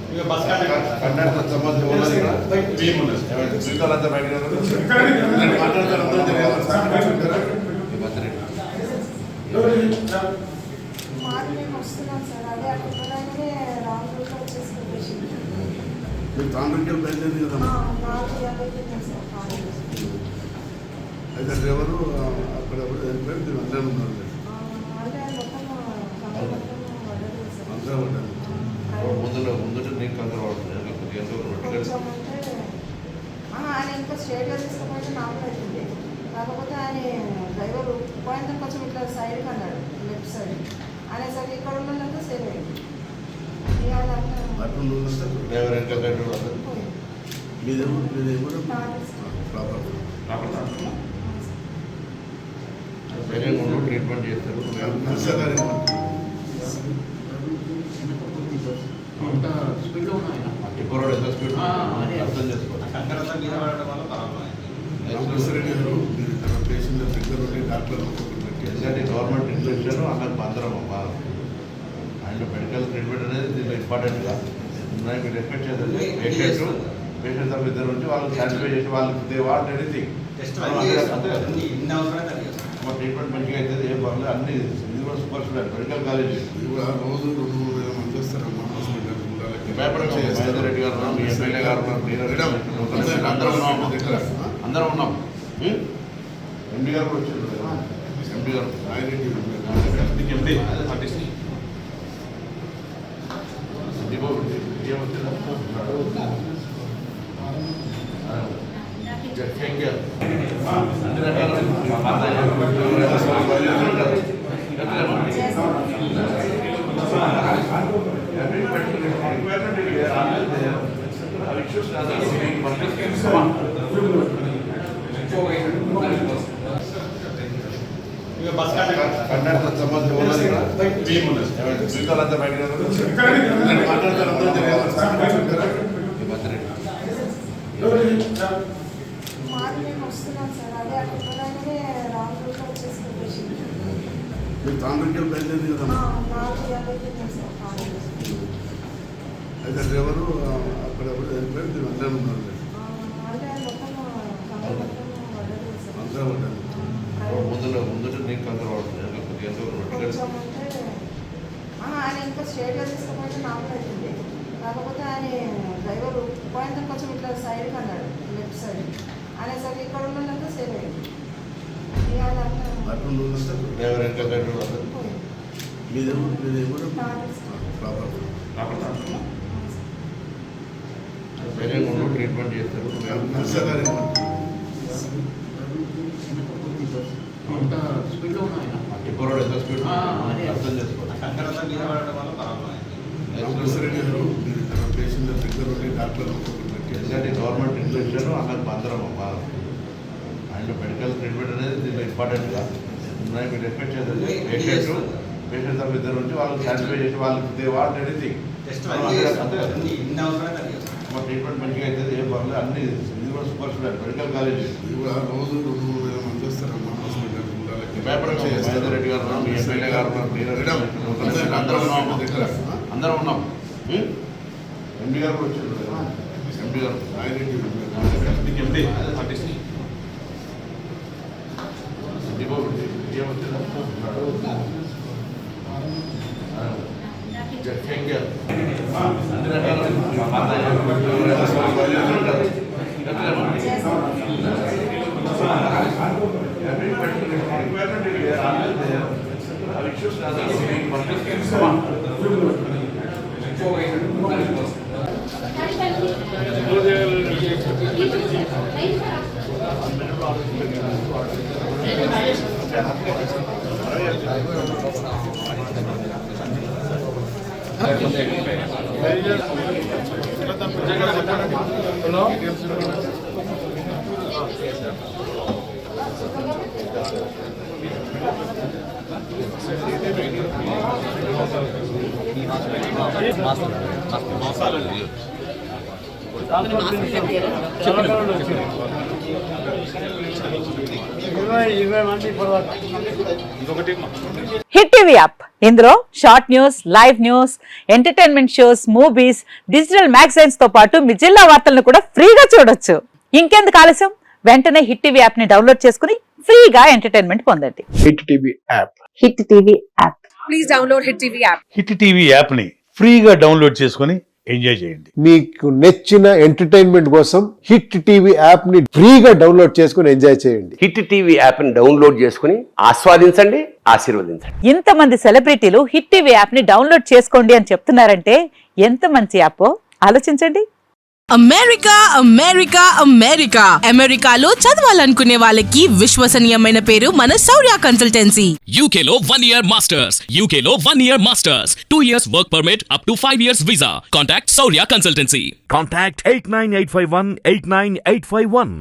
Conductor సంబంధం జీవితాలంతా బయట morning వస్తున్నాం సార్ అదే అక్కడ రాంగ్ రూట్లో వచ్చేసి మీరు కాంట్రాక్టర్ బయలుదేరింది కదా 4:50 సార్ అయితే డ్రైవరు అక్కడ ఎవరు వెళ్ళిపోయి మీరు అందరూ ఉన్నారు అంటే అందరూ ఉంటారు ముందు నీకు కంగారు ఆయన ఇంకా స్ట్రేట్గా తీసుకుపోతే నార్మల్ అవుతుంది. కాకపోతే ఆయన డ్రైవర్ పోయిన కొంచెం ఇట్లా సైడ్కి అన్నాడు, లెఫ్ట్ సైడ్ అనేసరికి ఇక్కడ ఉన్నదంతా సేవ్ అయింది. డ్రైవర్ ఇంకా ట్రీట్మెంట్ చేస్తారు. స్పీడ్లో ఉన్నాయి ఎక్కువ ఎంత స్పీడ్ అర్థం చేసుకోవాలి. ఎందుకంటే గవర్నమెంట్ ఇన్స్టిట్యూషన్ అన్నకు అందరం అండ్ మెడికల్ ట్రీట్మెంట్ అనేది దీంట్లో ఇంపార్టెంట్ కాదు. మీరు ఎక్స్పెక్ట్ చేసేది పేషెంట్ తప్ప ఇద్దరు నుంచి వాళ్ళకి సాటిస్ఫై చేసి వాళ్ళకి దే వాంట్ ఎనీథింగ్ ట్రీట్మెంట్ మంచిగా అవుతుంది. ఏం పర్లేదు అన్ని ఇది కూడా సూపర్ స్పెషల్ మెడికల్ కాలేజ్ రోజు 2-3 మంది వస్తారమ్మా హాస్పిటల్. మహేందర్ రెడ్డి గారు ఉన్నాం, మీ ఎమ్మెల్యే గారు ఉన్నారు, అందరం ఉన్నాం. ఎంపీ గారు కూడా వచ్చారు. ఎంపీ గారు అన్ని రకాల కండక్టర్ సంబంధం జీవితాలంతా బయట మార్నింగ్ వస్తున్నాం సార్ అదే అక్కడ రాంగ్ రూట్లో వచ్చేసి మీరు కాంట్రాక్టర్ బయలుదేరింది కదా 4:50 సార్ అయితే డ్రైవరు అక్కడ ఎవరు వెళ్ళిపోయి మీరు అందరూ ఉన్నారు అంటే అందరూ ఉంటారు. ముందు నీకు కంగారు ఆయన ఇంకా స్ట్రేట్గా తీసుకుపోతే నార్మల్ అవుతుంది. కాకపోతే ఆయన డ్రైవర్ పోయిన కొంచెం ఇట్లా సైడ్కి అన్నాడు, లెఫ్ట్ సైడ్ అనేసరికి ఇక్కడ ఉన్నదంతా సేవ్ అయింది. డ్రైవర్ ఇంకా ట్రీట్మెంట్ చేస్తారు. స్పీడ్లో ఉన్నాయి ఎక్కువ ఎంత స్పీడ్ అర్థం చేసుకోవాలి. ఎందుకంటే గవర్నమెంట్ ఇన్స్టిట్యూషన్ అన్నకు అందరం అండ్ మెడికల్ ట్రీట్మెంట్ అనేది దీంట్లో ఇంపార్టెంట్ కాదు. మీరు ఎక్స్పెక్ట్ చేసేది పేషెంట్ తప్ప ఇద్దరు నుంచి వాళ్ళకి సాటిస్ఫై చేసి వాళ్ళకి దే వాంట్ ఎనీథింగ్ ట్రీట్మెంట్ మంచిగా అవుతుంది. ఏం పర్లేదు అన్ని ఇది కూడా సూపర్ స్పెషల్ మెడికల్ కాలేజ్ రోజు 2-3 మంది వస్తారమ్మా హాస్పిటల్. మహేందర్ రెడ్డి గారు ఉన్నాం, మీ ఎమ్మెల్యే గారు ఉన్నారు, అందరం ఉన్నాం. ఎంపీ గారు కూడా వచ్చారు. ఎంపీ గారు అన్ని రకాల హిట్ టీవీ యాప్ ఇందులో short news, live news, entertainment shows, movies, digital magazines తో పాటు మీ జిల్లా వార్తలను కూడా ఫ్రీగా చూడొచ్చు. ఇంకెందుకు ఆలస్యం, వెంటనే హిట్ టీవీ యాప్ ని డౌన్లోడ్ చేసుకుని ఫ్రీగా ఎంటర్టైన్మెంట్ పొందండి. Hit TV app. Hit TV app. Please download Hit TV app. Hit TV యాప్ని ఫ్రీగా డౌన్లోడ్ చేసుకొని ఎంజాయ్ చేయండి. మీకు నచ్చిన ఎంటర్టైన్మెంట్ కోసం హిట్ టీవీ యాప్ ని ఫ్రీగా డౌన్లోడ్ చేసుకుని ఎంజాయ్ చేయండి. హిట్ టీవీ యాప్ని డౌన్లోడ్ చేసుకుని ఆస్వాదించండి, ఆశీర్వదించండి. ఇంతమంది సెలబ్రిటీలు హిట్ టీవీ యాప్ ని డౌన్లోడ్ చేసుకోండి అని చెప్తున్నారంటే ఎంత మంచి యాప్ ఆలోచించండి. అమెరికా అమెరికా అమెరికా అమెరికాలో చదవాలనుకునే వాళ్ళకి విశ్వసనీయమైన పేరు మన శౌర్య కన్సల్టెన్సీ. UK లో 1 year masters. UK లో 1 year masters. 2 years work permit up to 5 years visa. Contact Saurya Consultancy. Contact 89851 89851.